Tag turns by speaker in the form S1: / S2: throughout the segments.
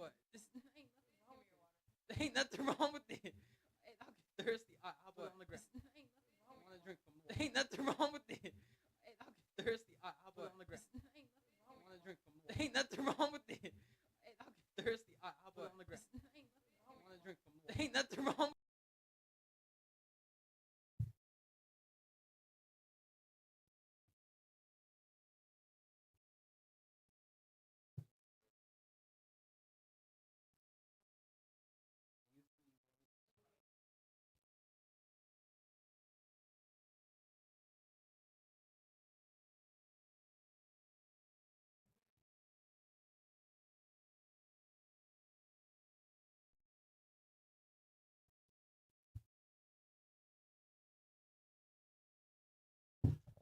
S1: What? This ain't nothing wrong with it. Hey, I'll get thirsty. I'll put it on the ground. I want to drink from the water. Ain't nothing wrong with it. Hey, I'll get thirsty. I'll put it on the ground. I want to drink from the water. Ain't nothing wrong with it. Hey, I'll get thirsty. I'll put it on the ground. I want to drink from the water. Ain't nothing wrong.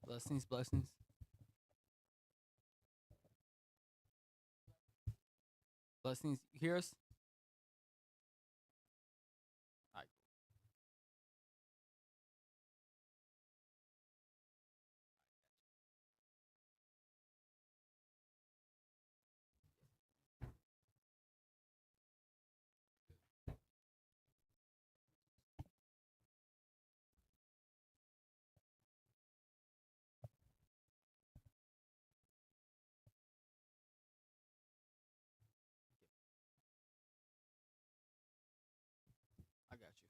S1: Blessings, blessings. Blessings. You hear us? All right. I got you. I got you.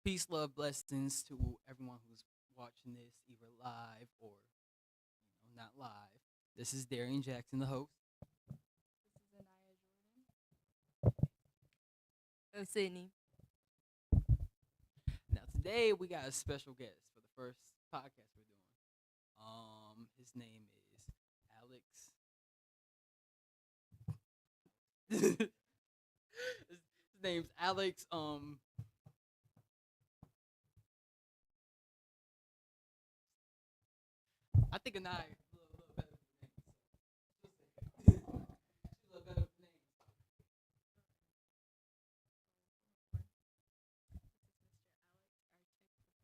S1: Peace, love, blessings to everyone who's watching this, either live or not live. This is Darian Jackson, the host.
S2: This is Anaya Jordan. I'm Sydney.
S1: Now today we got a special guest for the first podcast we're doing. His name is Alex. his name's Alex. I think Anaya is a little better with names. She's a little better with names.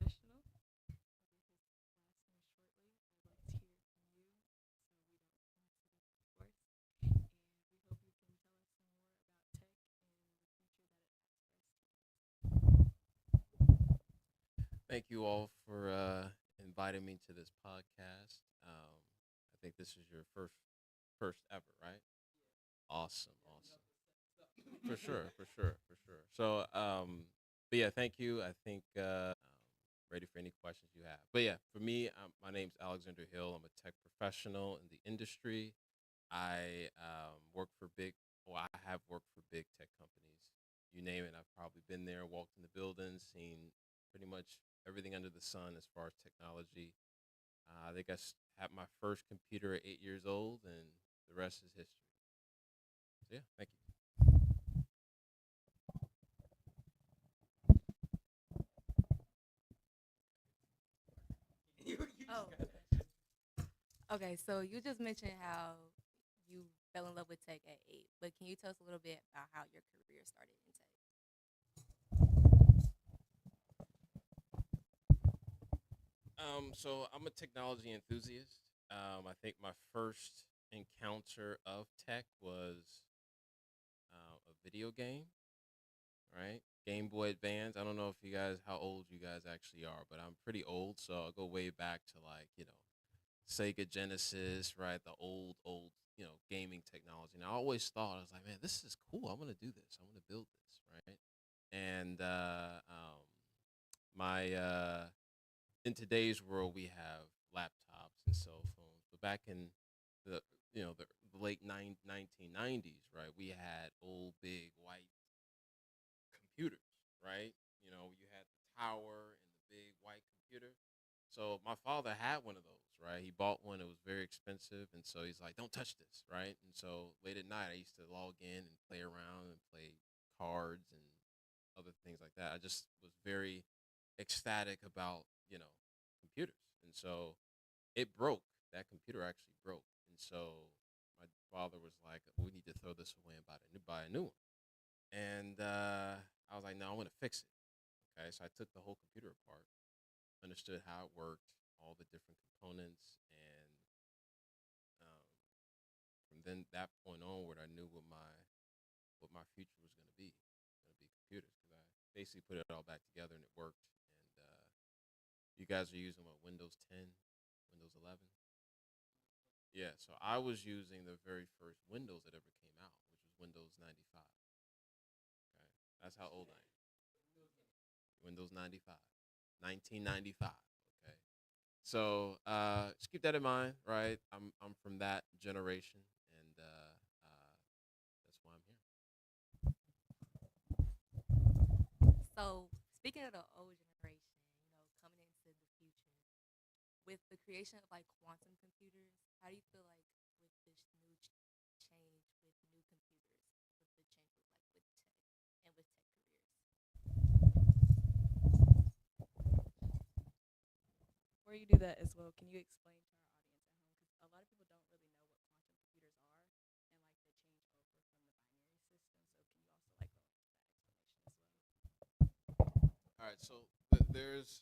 S2: This is Mr. Alex, our tech professional. I'll get his last name shortly. I'd like to hear from you so we don't mess it up, of course. And we hope you can tell us some more about tech and the future that it has for us
S3: Thank you all for inviting me to this podcast. I think this is your first ever, right? Awesome, awesome. For sure, for sure, for sure. So, but yeah, thank you. I think ready for any questions you have. But yeah, for me, my name's Alexander Hill. I'm a tech professional in the industry. I work for big, well, I have worked for big tech companies. You name it, I've probably been there, walked in the building, seen pretty much everything under the sun as far as technology. I think had my first computer at 8 years old, and the rest is history. So yeah, thank you.
S1: You
S2: Oh, okay. So you just mentioned how you fell in love with tech at 8, but can you tell us a little bit about how your career started in tech?
S3: So I'm a technology enthusiast. I think my first encounter of tech was a video game, right? Game Boy Advance. I don't know if you guys how old you guys actually are, but I'm pretty old, so I'll go way back to like Sega Genesis, right? The old gaming technology. And I always thought I was like, man, this is cool. I want to do this. I want to build this, right? And my in today's world we have laptops and cell phones, but back in the the late 1990s, right? We had old big white computers, right? You had the tower and the big white computer. So my father had one of those, right? He bought one. It was very expensive, and so he's like, "Don't touch this," right? And so late at night, I used to log in and play around and play cards and other things like that. I just was very ecstatic about computers, and so it broke. That computer actually broke, and so my father was like, "We need to throw this away and buy a new one." And I was like, no, I want to fix it. Okay, so I took the whole computer apart, understood how it worked, all the different components, and um, from then that point onward, I knew what my future was going to be. Going to be computers because I basically put it all back together and it worked. And you guys are using what, Windows 10, Windows 11? Yeah, so I was using the very first Windows that ever came out, which was Windows 95. Okay, that's how old I am. Windows 95, 1995. Okay, so just keep that in mind, right? I'm from that generation, and that's why I'm here.
S2: So speaking of the old generation, coming into the future, with the creation of like quantum computers, how do you feel like with this new change with new computers, with the change with like with tech and with tech careers?
S4: Before you do that as well, can you explain to our audience at home? Because a lot of people don't really know what quantum computers are and like the change over from the binary system. So can you also like go into that explanation as well?
S3: All right, so there's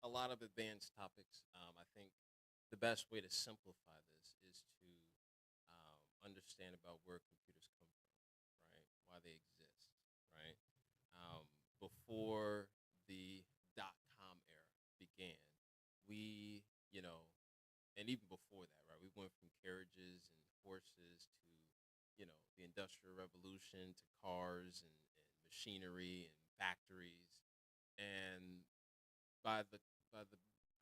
S3: a lot of advanced topics. I think the best way to simplify this is to understand about where computers come from, right? Why they exist, right? Um, Before the dot-com era began, we, and even before that, right? We went from carriages and horses to, the Industrial Revolution to cars and machinery and factories, and by the I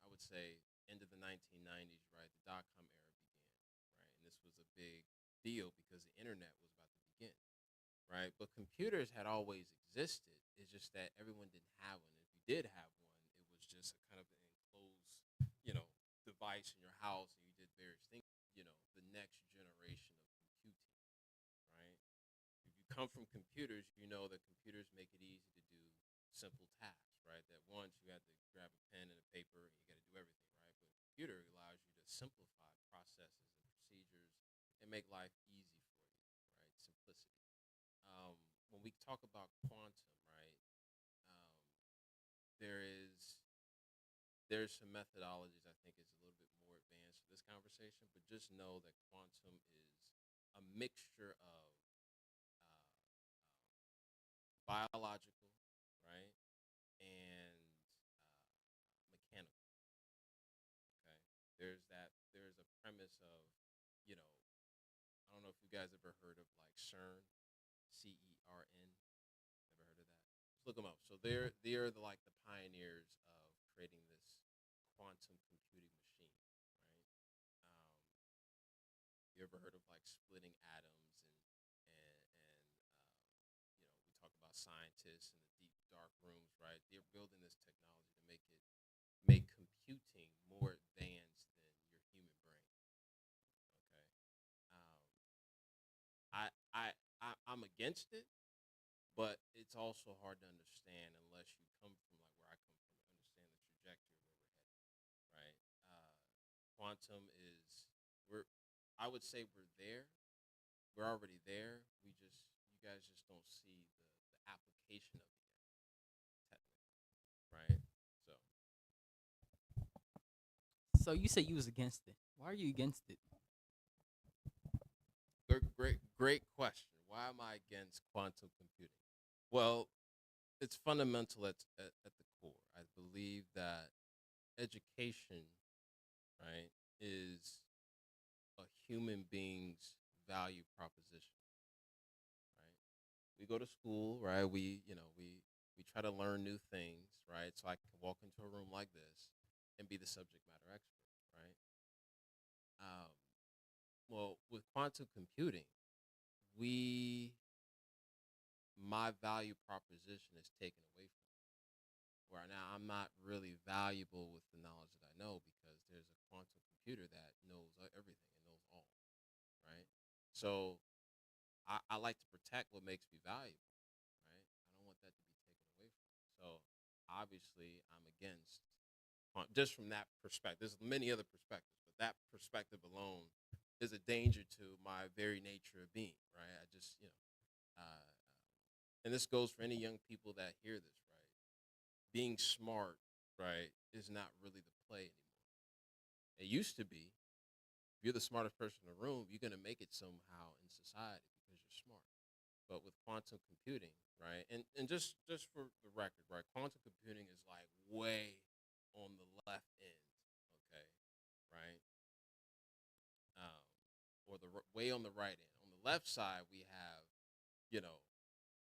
S3: would say end of the 1990s, right, the dot-com era began, right, and this was a big deal because the internet was about to begin, right? But computers had always existed. It's just that everyone didn't have one. If you did have one, it was just a kind of an enclosed, device in your house, and you did various things. The next generation of computing, right? If you come from computers, you know that computers make it easy to do simple tasks, right? That once you had to grab a pen and a paper and you got to do everything, right? But a computer allows you to simplify processes and procedures and make life easy for you, right? Simplicity. When we talk about quantum, right? Um, there is there's some methodologies I think is a little bit more advanced for this conversation, but just know that quantum is a mixture of biological, right, and mechanical. Okay, there's a premise of, you know, I don't know if you guys ever heard of like CERN, CERN. Never heard of that? Just look them up. So they're like the pioneers of creating this quantum computing machine, right? You ever heard of like splitting atoms and we talk about scientists in the deep dark rooms, right? They're building this technology to make computing more advanced than your human brain. Okay, um, I'm against it, but it's also hard to understand unless you come from like where I come from and understand the trajectory of where we're headed, right? Quantum is we're I would say we're there. We're already there. You guys just don't see the application of it yet, technically, right? So
S1: So you say you was against it. Why are you against it?
S3: great question. Why am I against quantum computing? Well, it's fundamental at the core. I believe that education, right, is a human being's value proposition, right? We go to school, right? We try to learn new things, right? So I can walk into a room like this and be the subject matter expert, right? Um, well, with quantum computing, we my value proposition is taken away from me. Where now I'm not really valuable with the knowledge that I know because there's a quantum computer that knows everything and knows all, right? So I like to protect what makes me valuable, right? I don't want that to be taken away from me. So obviously I'm against just from that perspective. There's many other perspectives, but that perspective alone is a danger to my very nature of being, right? I just, and this goes for any young people that hear this, right? Being smart, right, is not really the play anymore. It used to be. If you're the smartest person in the room, you're gonna make it somehow in society because you're smart. But with quantum computing, right, and just for the record, right, quantum computing is like way on the left end, okay, right, um, or way on the right end. On the left side, we have, you know,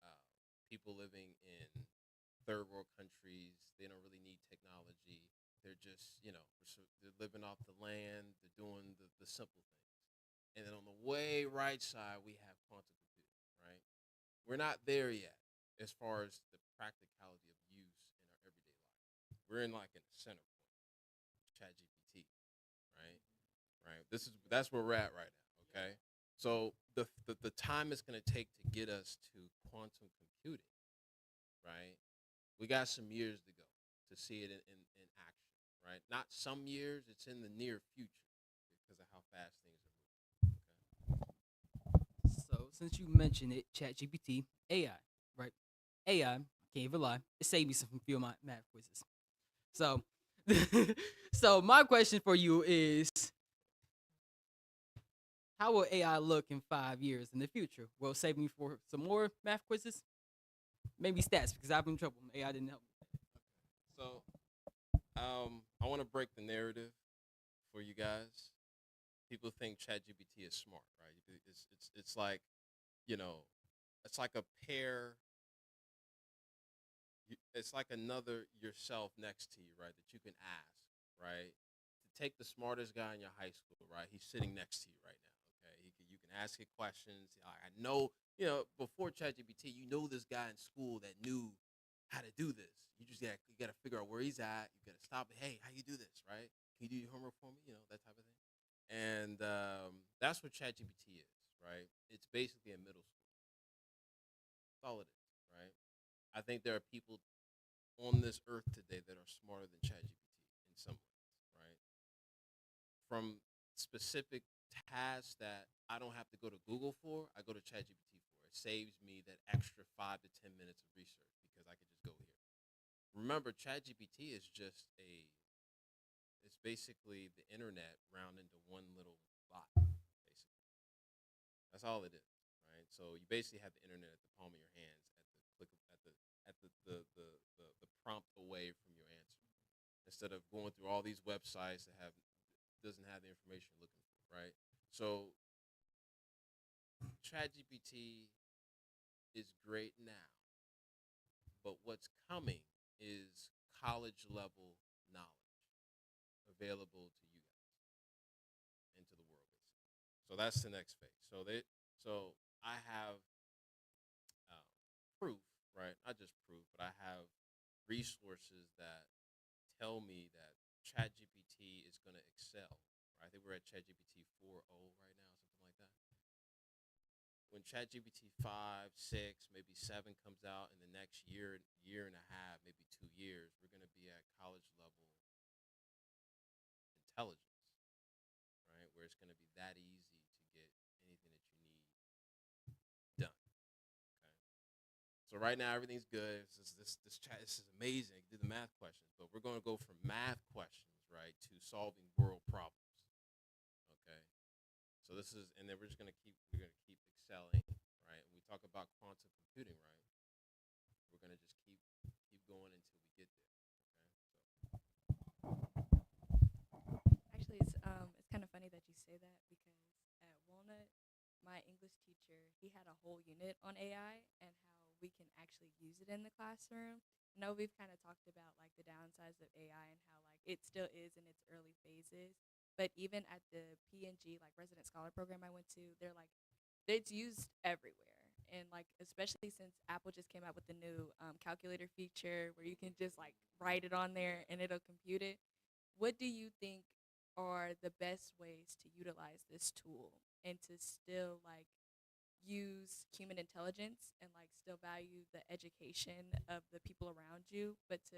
S3: uh, people living in third world countries. They don't really need technology. They're just, they're living off the land. They're doing the simple things. And then on the way right side, we have quantum computing, right? We're not there yet as far as the practicality of use in our everyday life. We're in like in the center point, ChatGPT, right? Right. That's where we're at right now. Okay. So the time it's going to take to get us to quantum computing, right? We got some years to go to see it in action, right? Not some years, it's in the near future because of how fast things are moving. Okay.
S1: So since you mentioned it, ChatGPT, AI, right? AI, can't even lie, it saved me some from few of my math quizzes. So, so my question for you is, how will AI look in 5 years in the future? Will it save me for some more math quizzes? Maybe stats because I've been in trouble. AI didn't help me.
S3: So, I want to break the narrative for you guys. People think ChatGPT is smart, right? It's like, you know, it's like a pair. It's like another yourself next to you, right? That you can ask, right? To take the smartest guy in your high school, right? He's sitting next to you right now. Okay, you can ask him questions. I know, before ChatGPT, you know this guy in school that knew how to do this. You gotta figure out where he's at. You gotta stop it. Hey, how you do this, right? Can you do your homework for me? That type of thing. And that's what ChatGPT is, right? It's basically a middle school. That's all it is, right? I think there are people on this earth today that are smarter than ChatGPT in some ways, right? From specific tasks that I don't have to go to Google for, I go to ChatGPT for. It saves me that extra 5 to 10 minutes of research because I could just go here. Remember, ChatGPT is it's basically the internet round into one little bot, basically. That's all it is, right? So you basically have the internet at the palm of your hands at the click of, at the prompt away from your answer. Instead of going through all these websites that doesn't have the information you're looking for, right? So ChatGPT is great now, but what's coming is college level knowledge available to you guys and to the world, basically. So that's the next phase. So I have proof, right? Not just proof, but I have resources that tell me that ChatGPT is going to excel. Right? I think we're at ChatGPT 4.0 right now, something like that. When ChatGPT 5, 6, maybe 7 comes out in the next year and a half, maybe 2 years, we're going to be at college level intelligence, right? Where it's going to be that easy to get anything that you need done. Okay. So right now everything's good. This is amazing. I did the math questions, but we're going to go from math questions, right, to solving world problems. Okay. So and then we're going to keep excelling, right? When we talk about quantum computing, right, we're going to just keep going until we get there.
S4: Actually, it's kind of funny that you say that because at Walnut, my English teacher, he had a whole unit on AI and how we can actually use it in the classroom. I know we've kind of talked about like the downsides of AI and how like it still is in its early phases, but even at the PNG like resident scholar program I went to, they're like it's used everywhere. And like especially since Apple just came out with the new calculator feature where you can just like write it on there and it'll compute it. What do you think are the best ways to utilize this tool and to still like use human intelligence and like still value the education of the people around you, but to,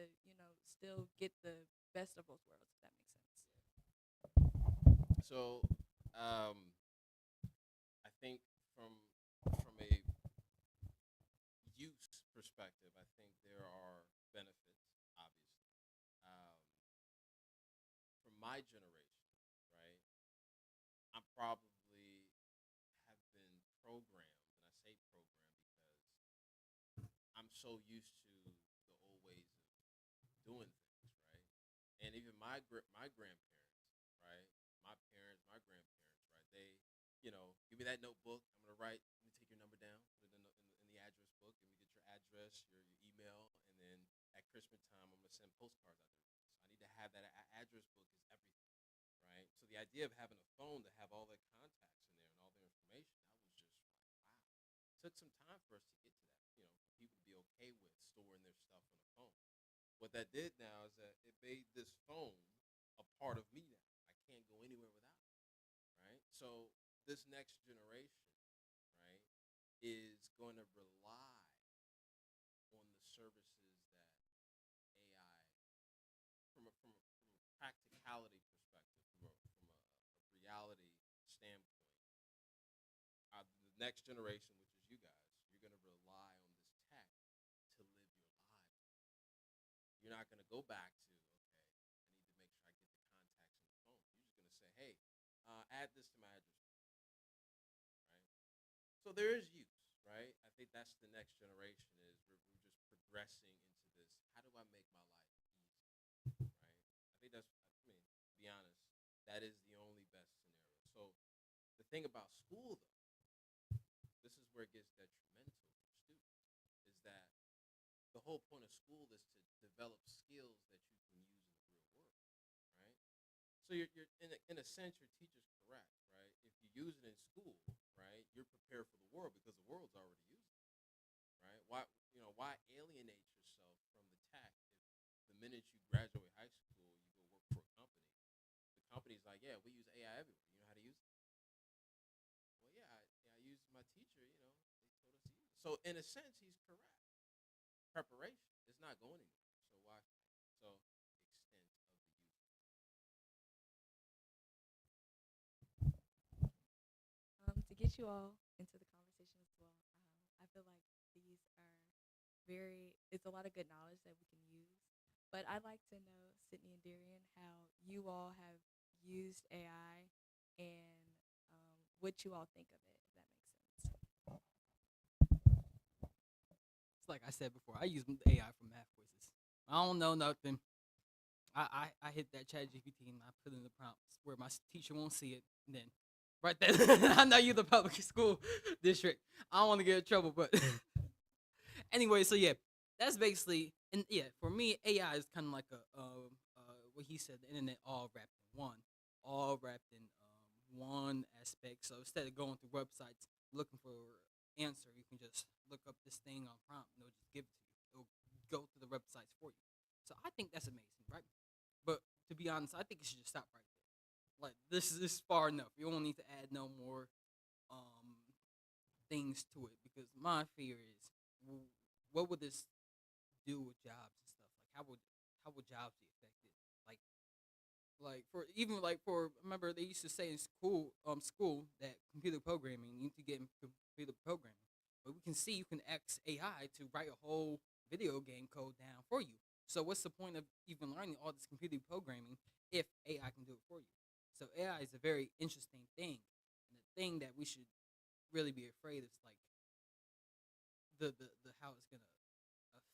S4: still get the best of both worlds, if that makes sense?
S3: So, I think from a use benefits, obviously. Um, from my generation, right? I'm probably have been programmed, and I say programmed because I'm so used to the old ways of doing things, right? And even my grandparents, right? My parents, my grandparents, right? They, give me that notebook. I'm gonna write. Let me take your number down. Put it in the address book. Let me get your address, your email, and then at Christmas time, I'm gonna send postcards out there. So I need to have that address book is everything, right? So the idea of having a phone to have all their contacts in there and all their information, that was just like, wow. It took some time for us to get to that, for people to be okay with storing their stuff on a phone. What that did now is that it made this phone a part of me now. I can't go anywhere without it, right? So this next generation, right, is going to rely on the services that AI, from a practicality perspective, from a reality standpoint, the next generation, which is you guys, you're going to rely on this tech to live your lives. You're not going to go back to, okay, I need to make sure I get the contacts in the phone. You're just going to say, hey, add this to my address, right? So there is use, right? I think that's the next generation is we're just progressing into this. How do I make my life easy, right? I think to be honest, that is the only best scenario. So the thing about school, though, this is where it gets detrimental for students, is that the whole point of school is to develop skills that you can use in the real world, right? So you're in a sense, your teacher's correct, right? If you use it in school, right, you're prepared for the world because the world's already using it, right? Why alienate yourself from the tech if the minute you graduate high school, you go work for a company? The company's like, yeah, we use AI everywhere. You know how to use it? Well, yeah, I used my teacher. They told us to use it. So in a sense, he's correct. Preparation is not going anywhere. So why? So extent of the use.
S4: To get you all into the conversation as well, I feel like these are it's a lot of good knowledge that we can use. But I'd like to know, Sydney and Darian, how you all have used AI and what you all think of it, if that makes sense.
S1: It's like I said before, I use AI for math quizzes. I don't know nothing. I hit that chat GPT and I put in the prompts where my teacher won't see it. And then right there, I know you're the public school district. I don't want to get in trouble, but anyway, so yeah, that's basically, and yeah, for me, AI is kind of like what he said, the internet all wrapped in one aspect. So instead of going through websites looking for an answer, you can just look up this thing on prompt and it'll just give it to you. It'll go to the websites for you. So I think that's amazing, right? But to be honest, I think it should just stop right there. Like this is far enough. You don't need to add no more things to it because my fear is, what would this do with jobs and stuff? Like how would jobs be affected? Remember they used to say in school that computer programming, you need to get in computer programming. But we can see you can ask AI to write a whole video game code down for you. So what's the point of even learning all this computer programming if AI can do it for you? So AI is a very interesting thing, and the thing that we should really be afraid of is like the how it's gonna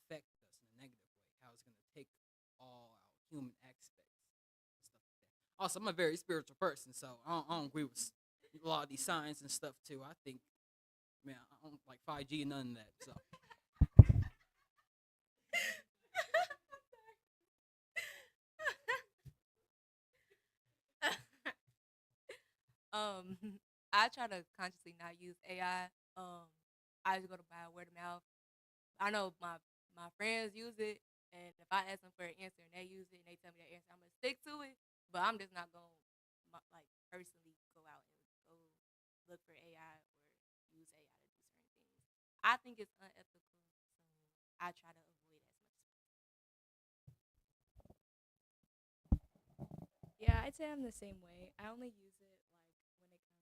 S1: affect us in a negative way, how it's gonna take all our human aspects and stuff like that. Also, I'm a very spiritual person, so I don't agree with a lot of these signs and stuff too. I think, man, I don't like 5G and none of that. So.
S2: I try to consciously not use AI. I just go to buy word of mouth. I know my friends use it, and if I ask them for an answer and they use it and they tell me that answer, I'm gonna stick to it. But I'm just not gonna like personally go out and go look for AI or use AI to do certain things. I think it's unethical, so I try to avoid it as much as
S4: Yeah, I'd say I'm the same way. I only use it like when it comes to like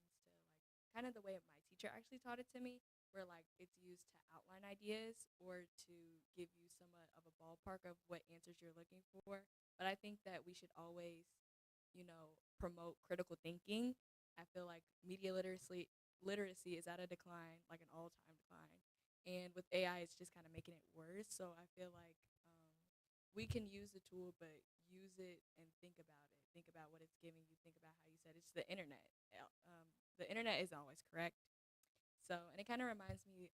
S4: kind of the way my teacher actually taught it to me. where like it's used to outline ideas or to give you somewhat of a ballpark of what answers you're looking for. But I think that we should always, promote critical thinking. I feel like media literacy is at a decline, like an all-time decline. And with AI, it's just kind of making it worse. So I feel like we can use the tool, but use it and think about it. Think about what it's giving you. Think about how you said it's the internet. The internet is always correct. So, and it kind of reminds me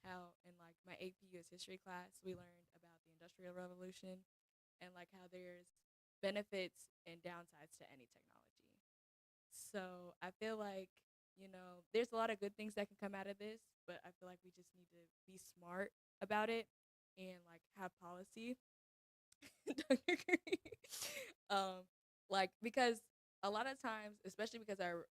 S4: how in like my AP US history class we learned about the Industrial Revolution and like how there's benefits and downsides to any technology. So I feel like there's a lot of good things that can come out of this, but I feel like we just need to be smart about it and like have policy. Don't you agree? Because a lot of times, especially because our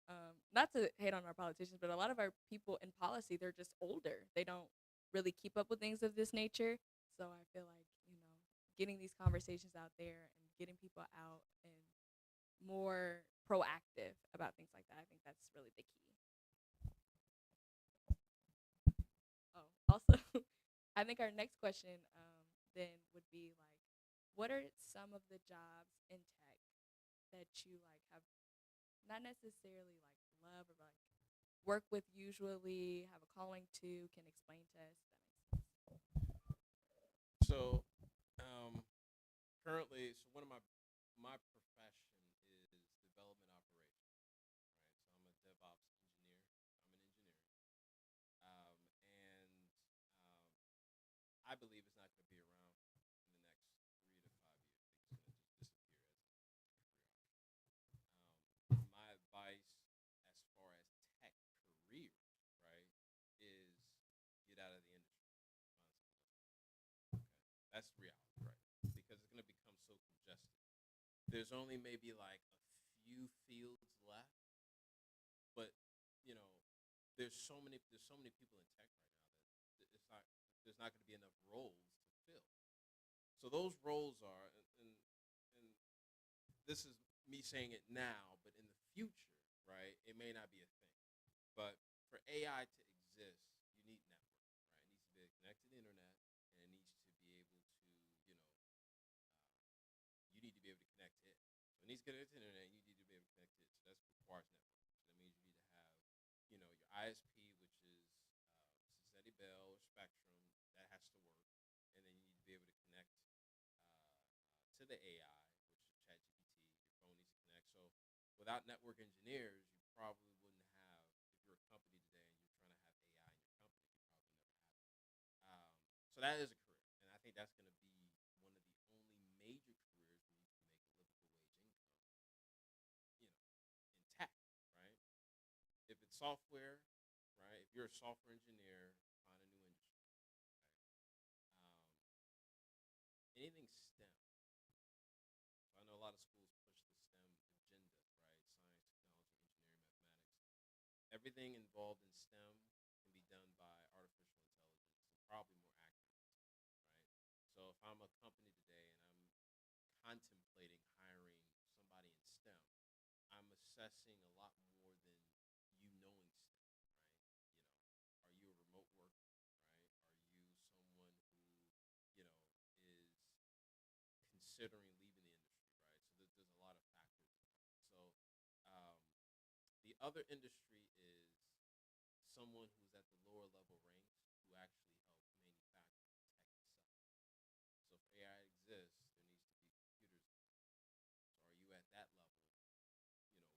S4: not to hate on our politicians, but a lot of our people in policy, they're just older. They don't really keep up with things of this nature. So I feel like getting these conversations out there and getting people out and more proactive about things like that. I think that's really the key. Oh, also, I think our next question then would be like, what are some of the jobs in tech that you like have not necessarily like love or like work with usually, have a calling to, can explain to us? That makes sense.
S3: So, currently, so one of my profession is development operations, right? So I'm a DevOps engineer. I'm an engineer, and I believe it's not going to be around in the next 3 to 5 years. I think it's going to just disappear as a my advice as far as tech careers, right, is get out of the industry. Honestly, okay, that's the reality, right? Because it's going to become so congested. There's only maybe like a few fields left, but you know, there's so many people in tech right now that it's not there's not going to be enough roles to fill. So those roles are, and this is me saying it now, but in the future, right, it may not be a thing. But for AI to exist, you need network, right? It needs to be connected to the internet, and it needs to be able to, you need to be able to connect to it. So it needs to connect to the internet, and you need to be able to connect to it. So that requires network. So that means you need to have, your ISP, which is Cincinnati Bell or Spectrum, that has to work, and then you need to be able to connect to the AI, which is ChatGPT. Your phone needs to connect. So without network engineers, you probably wouldn't have. If you're a company today and you're trying to have AI in your company, you probably never have it. So that is a career, and I think that's going to be one of the only major careers where you can make a livable wage income, in tech, right? If it's software, right? If you're a software engineer, find a new industry. Okay? Anything STEM. So I know a lot of schools push the STEM agenda, right? Science, technology, engineering, mathematics. Everything involved in STEM can be done by artificial intelligence, and probably more accurately, right? So if I'm a company today and I'm contemplating hiring somebody in STEM, I'm assessing a lot more than you knowing STEM, right? Are you a remote worker, right? Are you someone who, is considering leaving the industry, right? So there's a lot of factors involved. So um, the other industry is someone who's at the lower level ranks who actually help manufacture the tech itself. So for AI to exist, there needs to be computers involved. So are you at that level,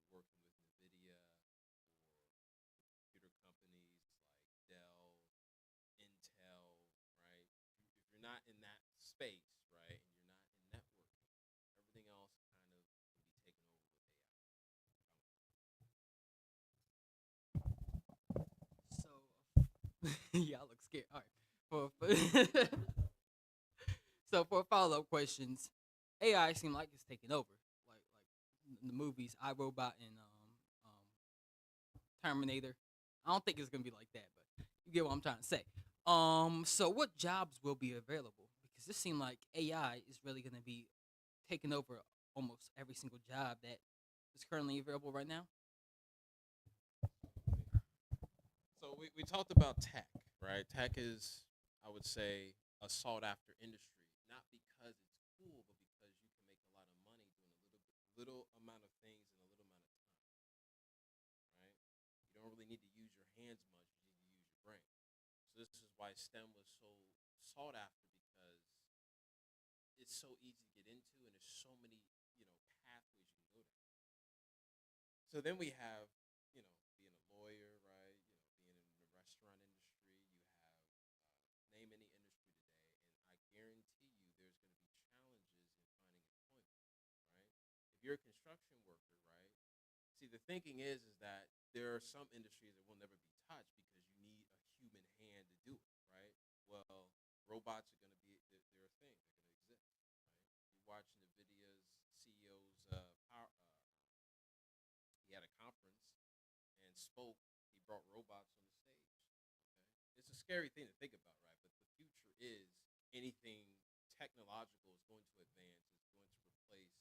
S3: working with NVIDIA or computer companies like Dell, Intel, right? If you're not in that space, right, and you're not in networking, everything else kind of can be taken over with AI.
S1: So, y'all look scared. All right. For so for follow-up questions, AI seems like it's taking over. Like in the movies, iRobot and Terminator. I don't think it's gonna be like that, but you get what I'm trying to say. So what jobs will be available? Because it seems like AI is really gonna be taking over almost every single job that is currently available right now.
S3: So we talked about tech, right? Tech is, I would say, a sought after industry, not because it's cool, but because you can make a lot of money doing little amount of things in a little amount of time, right? You don't really need to use your hands much. You need to use your brain. So this is why STEM was so sought after because it's so easy to get into, and there's so many pathways you can go down. So then we have being a lawyer, right? Being in the restaurant industry. You have name any industry today, and I guarantee you there's going to be challenges in finding employment, right? If you're a construction worker, right? See, the thinking is that there are some industries that will never be touched because you need a human hand to do it, right? Well, robots are going to be they're a thing. They're going to exist, right? You're watching the videos, CEOs. He had a conference and spoke. He brought robots on the stage. Okay, it's a scary thing to think about, right? But the future is anything technological is going to advance. Is going to replace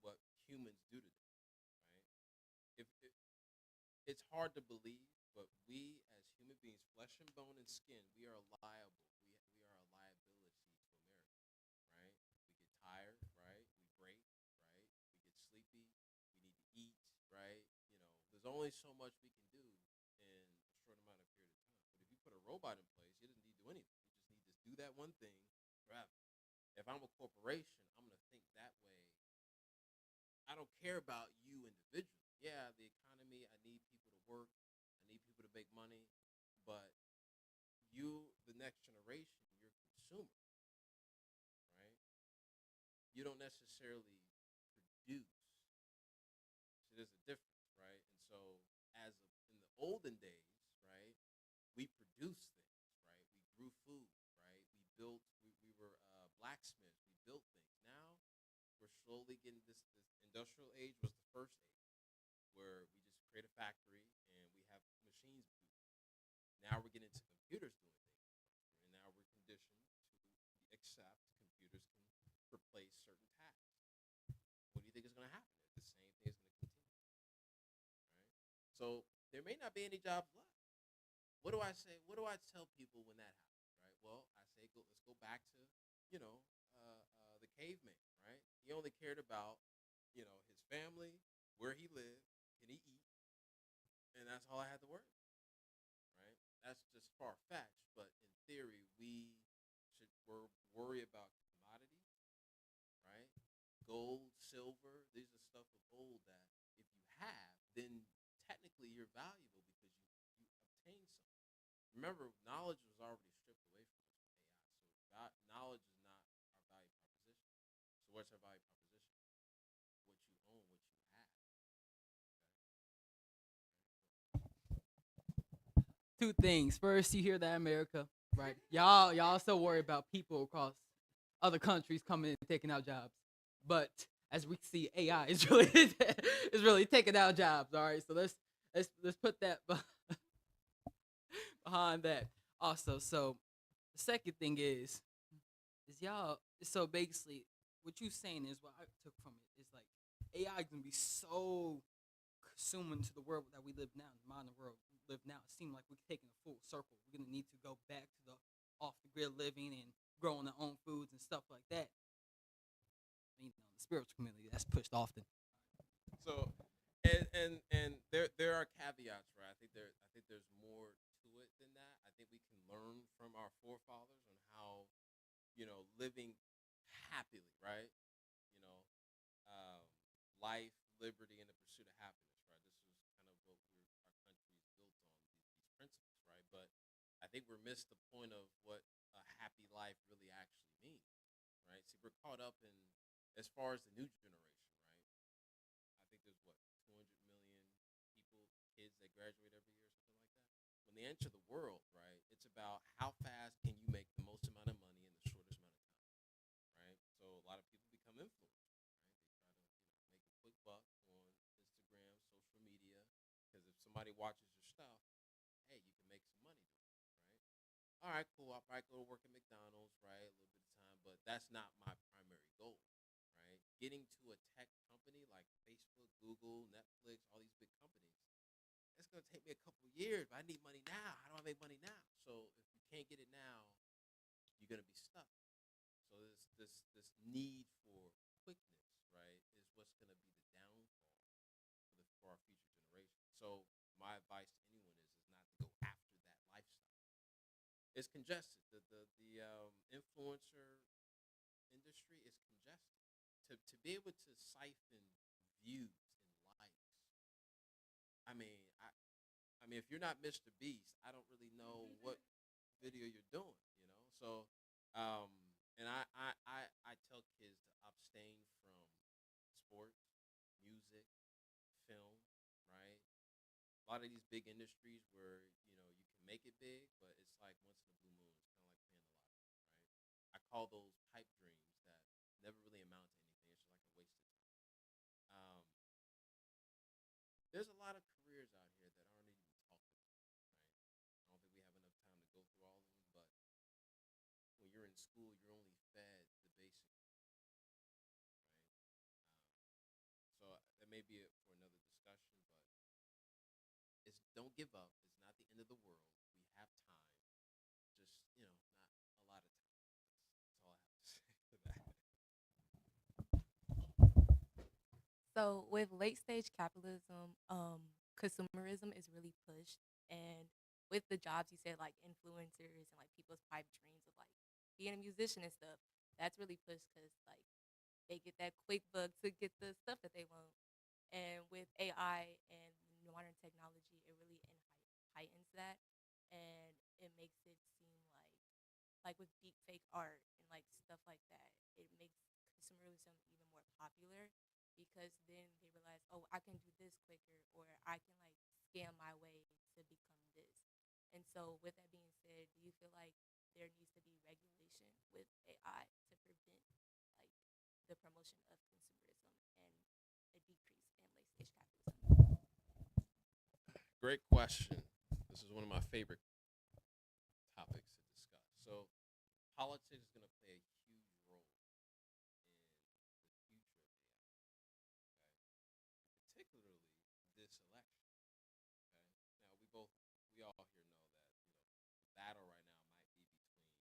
S3: what humans do today, right? If it's hard to believe, but we as human beings, flesh and bone and skin, we are liable. We are a liability to America, right? We get tired, right? We break, right? We get sleepy. We need to eat, right? There's only so much we can do in a short amount of period of time. But if you put a robot in place, you doesn't need to do anything. You just need to do that one thing forever. If I'm a corporation, I'm gonna think that way. I don't care about you individually. Yeah, the economy, I need people to work, I need people to make money, but you, the next generation, you're a consumer, right? You don't necessarily produce. So there's a difference, right? And so in the olden days, right, we produced things, right? We grew food, right? We were blacksmiths, we built things. Now we're slowly getting this industrial age was the first age where we just create a factory and we have machines do things. Now we're getting into computers doing things, and now we're conditioned to accept computers can replace certain tasks. What do you think is going to happen? The same thing is going to continue, right? So there may not be any jobs left. What do I say? What do I tell people when that happens, right? Well, I say let's go back to the caveman, right? He only cared about his family, where he lived, can he eat, and that's all I had to worry about, right? That's just far fetched, but in theory, we should worry about commodities, right? Gold, silver, these are stuff of old that if you have, then technically you're valuable because you obtained something. Remember, knowledge was already stripped away from us with AI, so knowledge is not our value proposition. So what's our value proposition? What you own, what you have.
S1: Two things. First, you hear that, America, right? Y'all still worry about people across other countries coming and taking out jobs, but as we see, AI is really is really taking out jobs. All right, so let's put that behind that. Also, so the second thing is y'all. So basically, what you saying is what I took from it is like AI is gonna be so consuming to the world that we live now, the modern world we live now. It seems like we're taking a full circle. We're gonna need to go back to the off the grid living and growing our own foods and stuff like that. The spiritual community that's pushed often.
S3: So, and there are caveats, right? I think there's more to it than that. I think we can learn from our forefathers on how living happily, right? You know, life, liberty, and the pursuit of happiness, right? This is kind of what our country is built on, these principles, right? But I think we're missed the point of what a happy life really actually means, right? See, we're caught up in as far as the new generation, right? I think there's 200 million people, kids that graduate every year, something like that. When they enter the world, right, it's about how fast can you make the most amount of money in the shortest amount of time, right? So a lot of people become influencers, right? They try to make a quick buck on Instagram, social media, because if somebody watches your stuff, hey, you can make some money doing it, right? All right, cool. I'll probably go to work at McDonald's, right, a little bit of time, but that's not my primary goal, right? Getting to a tech company like Facebook, Google, Netflix, all these big companies, it's gonna take me a couple years, but I need money now. How do I make money now? So if you can't get it now, you're gonna be stuck. So this need for quickness, right, is what's gonna be the downfall for our future generation. So my advice to anyone is not to go after that lifestyle. It's congested. The influencer industry is congested. To be able to siphon views and likes. I mean, if you're not Mr. Beast, I don't really know what video you're doing. So um, and I tell kids to abstain from sports, music, film, right? A lot of these big industries where you can make it big, but it's like once in a blue moon. It's kind of like playing the lottery, right? I call those pipe dreams that never really amount to anything. It's just like a waste of time. Um, there's a lot of careers out here that aren't even talked about, right? I don't think we have enough time to go through all of them, but when you're in school, you're only fed the basic, right? So that may be it for another discussion, but don't give up. It's not the end of the world. We have time. Just not a lot of time. That's all I have to say for that.
S2: So with late stage capitalism, consumerism is really pushed, and with the jobs you said like influencers and like people's pipe dreams of like being a musician and stuff, that's really pushed because like they get that quick buck to get the stuff that they want. And with AI and modern technology, it really heightens that, and it makes it seem like with deep fake art and like stuff like that, it makes consumerism even more popular because then they realize, oh, I can do this quicker, or I can like scam my way to become this. And so, with that being said, do you feel like there needs to be regulation with AI to prevent like the promotion of consumerism and a decrease in late stage capitalism?
S3: Great question. This is one of my favorite topics to discuss. So, politics is going to play a huge role in the future of AI, okay? Particularly this election, okay? Now, we all here know that, the battle right now might be between,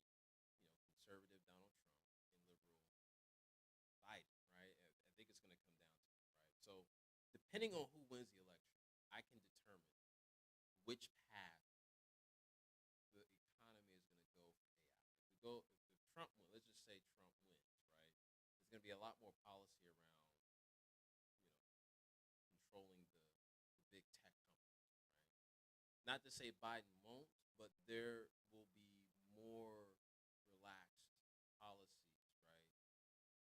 S3: conservative Donald Trump and liberal Biden, right? I think it's going to come down to it, right? So, depending on who wins the election, I can determine which path the economy is going to go for AI. If Trump wins, let's just say Trump wins, right? There's going to be a lot more policy around, controlling the big tech companies, right? Not to say Biden won't, but there will be more relaxed policies, right?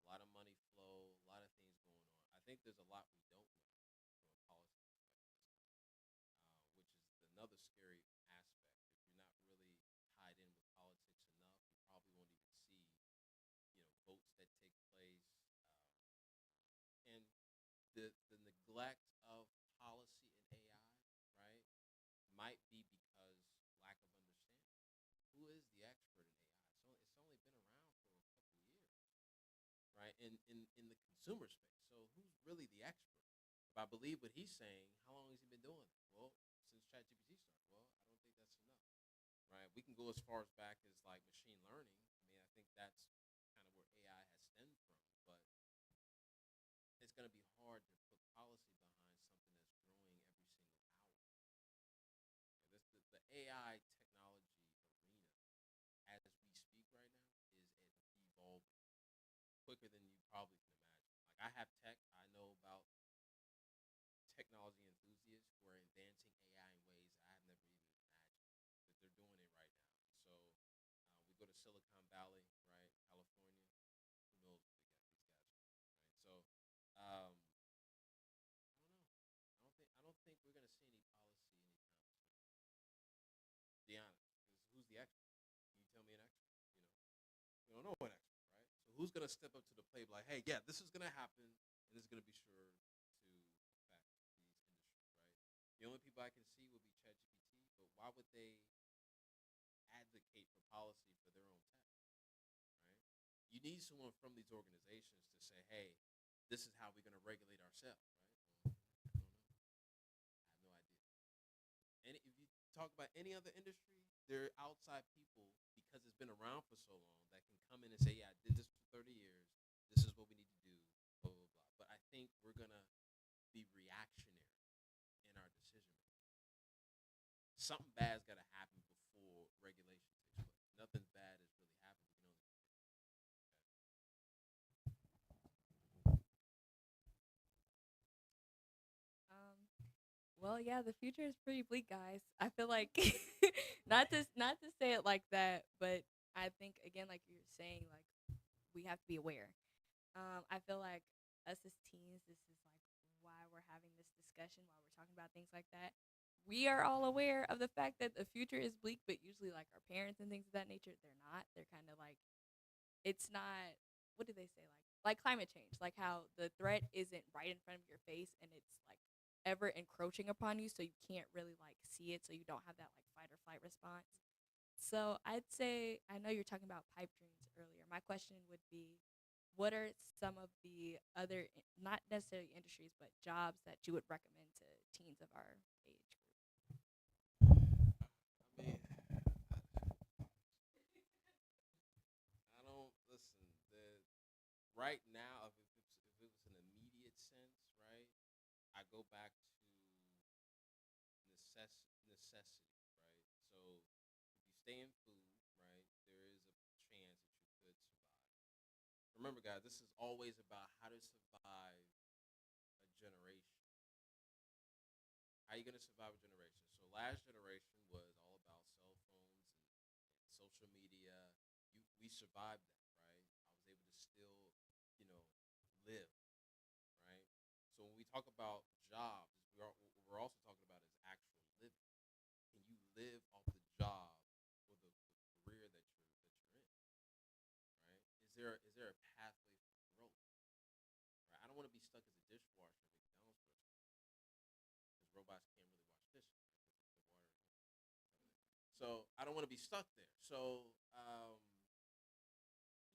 S3: A lot of money flow, a lot of things going on. I think there's a lot we don't know from a policy perspective, which is another scary aspect. If you're not really tied in with politics enough, you probably won't even see, votes that take place, and the neglect of policy in AI, right, might be because lack of understanding. Who is the expert in AI? It's only been around for a couple of years, right? In the consumer space. So who's really the expert? If I believe what he's saying, how long has he been doing it? Well, since ChatGPT started. Well, I don't think that's enough, right? We can go as far as back as like machine learning. I mean, I think that's kind of where AI has stemmed from, but it's going to be hard to put policy behind something that's growing every single hour. Okay, the AI technology arena, as we speak right now, is evolving quicker than you probably can imagine. Like I have tech, I know about technology enthusiasts who are advancing AI in ways I have never even imagined. That they're doing it right now. So we go to Silicon Valley, right, California. Who knows what they got these guys, right? So I don't know. I don't think we're gonna see any policy anytime soon. To be honest, because who's the expert? Can you tell me an expert? We don't know an expert, right? So who's gonna step up to the plate, like, hey, yeah, this is gonna happen, and it's gonna be sure to affect these industries, right? The only people I can see will be ChatGPT, but why would they advocate for policy for their own tech, right? You need someone from these organizations to say, hey, this is how we're gonna regulate ourselves, right? Well, I don't know. I have no idea. talk about any other industry, there are outside people because it's been around for so long that can come in and say, "Yeah, I did this for 30 years. This is what we need to do." Blah blah blah. But I think we're gonna be reactionary in our decision making. Something bad's got to happen before regulation takes place. Nothing bad has really happened. We can only
S4: Um, well, yeah, the future is pretty bleak, guys. I feel like not to say it like that, but I think again, like you're saying, like we have to be aware. I feel like us as teens, this is like why we're having this discussion, why we're talking about things like that. We are all aware of the fact that the future is bleak, but usually, like our parents and things of that nature, they're not. They're kind of like it's not. What do they say? Like climate change, like how the threat isn't right in front of your face, and it's like ever encroaching upon you, so you can't really like see it, so you don't have that like fight or flight response. So I'd say I know you're talking about pipe dreams earlier. My question would be, what are some of the other, not necessarily industries, but jobs that you would recommend to teens of our age group?
S3: I mean, I don't listen. The right now, if it was an immediate sense, right? I go back to necessity, right? So if you stay in food, right, there is a chance that you could survive. Remember, guys, this is always about how to survive a generation. How are you going to survive a generation? So last generation was all about cell phones and social media. We survived that, right? I was able to still, live, right? So when we talk about jobs, what we're also talking about is actual living. Can you live off the job or the career that you're in, right? Is there a pathway for growth, right? I don't want to be stuck as a dishwasher at McDonald's for the rest of my life because robots can't really wash dishes. Right? The water. So I don't want to be stuck there. So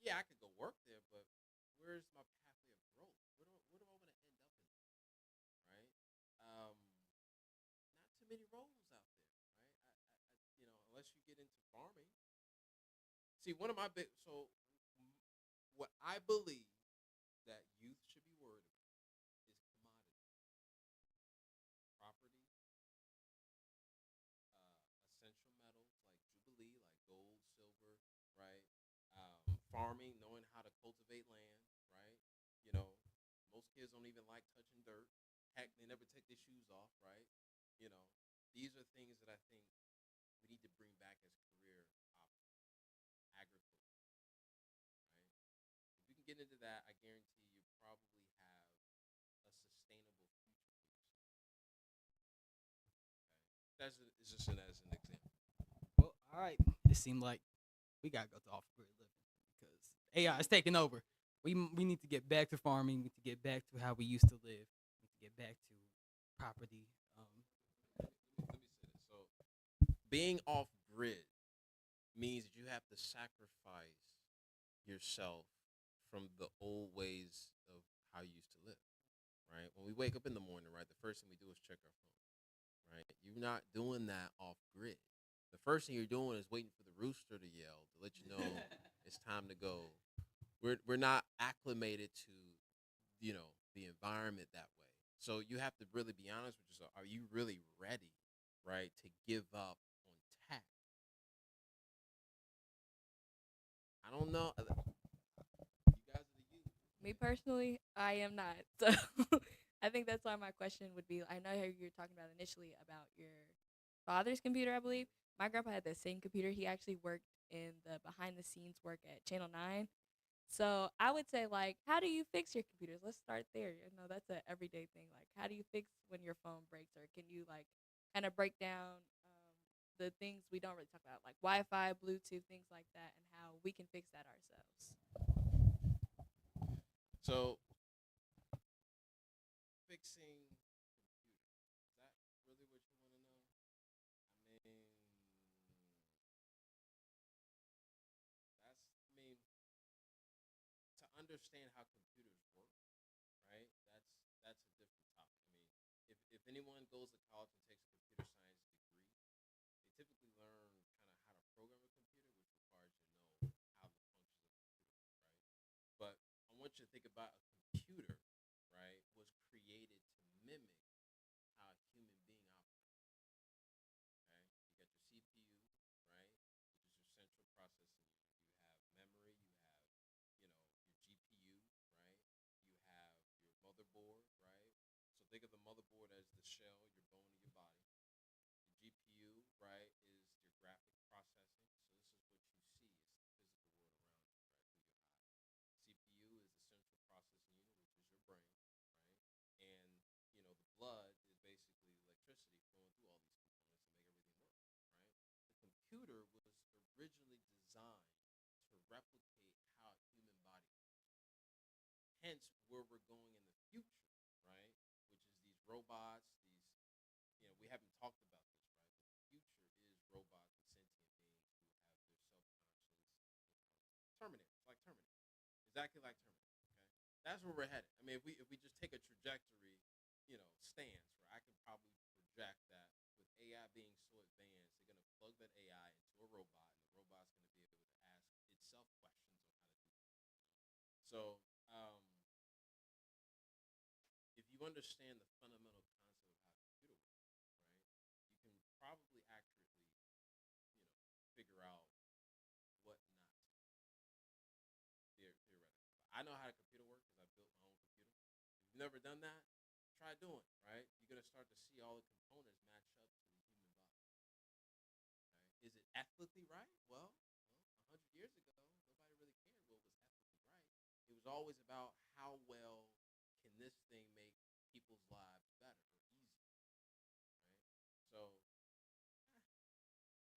S3: yeah, I could go work there, but where's my pathway of growth? Where do I want to end up in life, right? Not too many roles out there, right? Unless you get into farming. See, one of my big what I believe that youth should be worried about is commodity, property, essential metals like Jubilee, like gold, silver, right? Farming, knowing how to cultivate land, right? You know, most kids don't even like touching dirt. Heck, they never take their shoes off, right? You know, these are things that I think we need to bring back as career options. Agriculture, right? If we can get into that, I guarantee you probably have a sustainable future for yourself. Okay, it's just as an example.
S1: Well, all right. It seemed like we gotta go to off grid living because AI is taking over. We need to get back to farming. We need to get back to how we used to live. We need to get back to property.
S3: Let me say this. So, being off grid means that you have to sacrifice yourself from the old ways of how you used to live, right? When we wake up in the morning, right, the first thing we do is check our phone, right? You're not doing that off grid. The first thing you're doing is waiting for the rooster to yell to let you know it's time to go. We're not acclimated to, the environment that way. So you have to really be honest with yourself. Are you really ready, right, to give up on tech? I don't know. You guys are the youth.
S4: Me personally, I am not. So I think that's why my question would be. I know how you're talking about initially about your father's computer. I believe my grandpa had the same computer. He actually worked in the behind the scenes work at Channel 9. So I would say, like, how do you fix your computers? Let's start there. You know, that's a everyday thing. Like, how do you fix when your phone breaks, or can you like kind of break down the things we don't really talk about, like Wi-Fi, Bluetooth, things like that, and how we can fix that ourselves?
S3: So fixing computers. Is that really what you want to know? I mean, I mean, to understand how computers work, right? That's a different topic. I mean, if anyone goes to college and takes a computer science degree, originally designed to replicate how a human body functions. Hence, where we're going in the future, right? Which is these robots, we haven't talked about this, right? But the future is robots and sentient beings who have their self-conscious. Terminator, like Terminator, exactly like Terminator. Okay, that's where we're headed. I mean, if we just take a trajectory, stance, where I can probably project that with AI being so advanced, they're gonna plug that AI into a robot, and the robot's gonna be able to ask itself questions on how to do things. So, if you understand the fundamental concept of how a computer works, right, you can probably accurately, figure out what not to do, theoretically. I know how a computer works because I built my own computer. If you've never done that, try doing it, right? You're going to start to see all the components match up to the human body. Right? Is it ethically right? Well, 100 years ago, nobody really cared what was ethically right. It was always about how well can this thing make people's lives better or easier, right? So,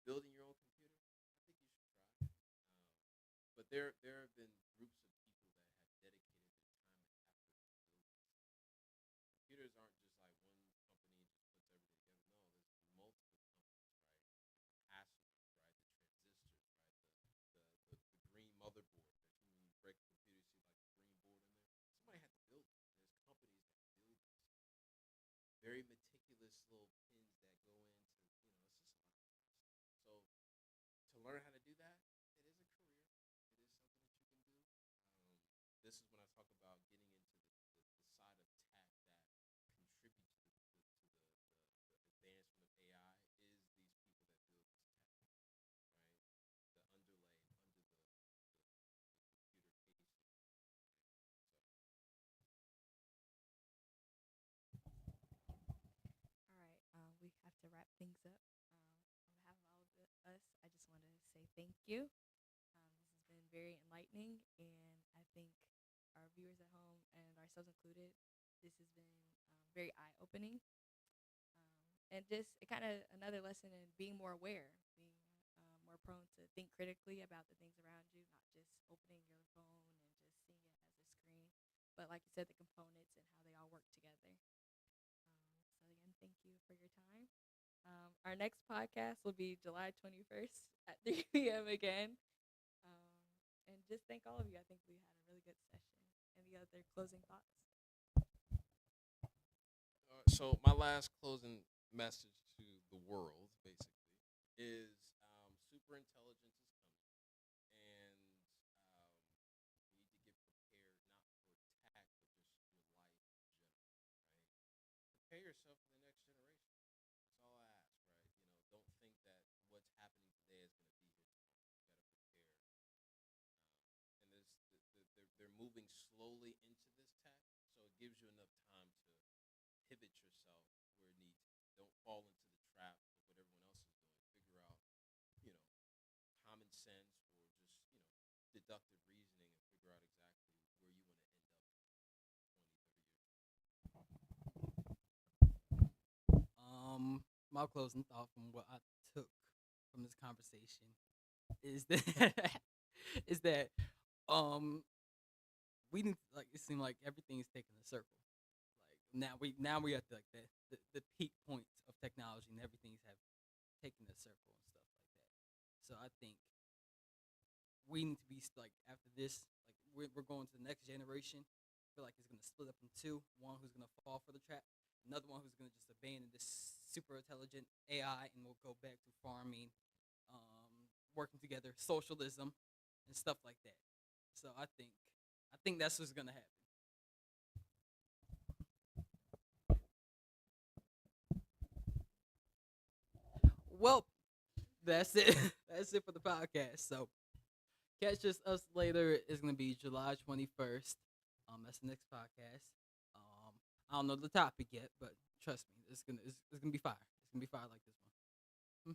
S3: building your own computer, I think you should try. But there have been groups of people that have dedicated their time and effort to build these. Computers aren't just like one company just puts everything together. No, there's multiple companies, right? Passwords, right? The transistors, right? The green motherboard. When you break a computer, you see like the green board in there. Somebody had to build it. There's companies that build this. Very meticulous little pins that go into, it's just a lot of stuff. So to learn how to do that, it is a career. It is something that you can do. This is when I talk about getting into the side of tech that contribute to the advancement of AI is these people that build this tech, right? The underlay under the computer casing.
S4: All right, we have to wrap things up. On behalf of all of us, I just want to say thank you. This has been very enlightening, and I think our viewers at home and ourselves included, this has been very eye-opening. And just kind of another lesson in being more aware, being more prone to think critically about the things around you, not just opening your phone and just seeing it as a screen, but like you said, the components and how they all work together. So again, thank you for your time. Our next podcast will be July 21st at 3 p.m. again. And just thank all of you. I think we had a really good session. Any other closing thoughts?
S3: So my last closing message to the world, basically, is super intelligence is coming, and you need to get prepared not for attack, but just your life in general, right? Prepare yourself for the next generation. That's all I ask, right? Don't think that what's happening today is going to be here tomorrow. You got to prepare. And they're moving slowly into this tech, so it gives you enough time to pivot yourself where it needs to. Don't fall into the trap of what everyone else is doing. Figure out, common sense or just, deductive reasoning and figure out exactly where you want to end up 20, 30 years.
S1: My closing thought from what I took from this conversation is that is that we didn't like it seemed like everything's taking a circle. Like now we at the peak points of technology and everything's have taken a circle and stuff like that. So I think we need to be like after this, like we're going to the next generation. I feel like it's gonna split up in two. One who's gonna fall for the trap, another one who's gonna just abandon this super intelligent AI and we'll go back to farming, working together, socialism, and stuff like that. So I think that's what's gonna happen. Well, that's it. That's it for the podcast. So catch us later. It's gonna be July 21st. That's the next podcast. I don't know the topic yet, but trust me, it's gonna be fire. It's gonna be fire like this one.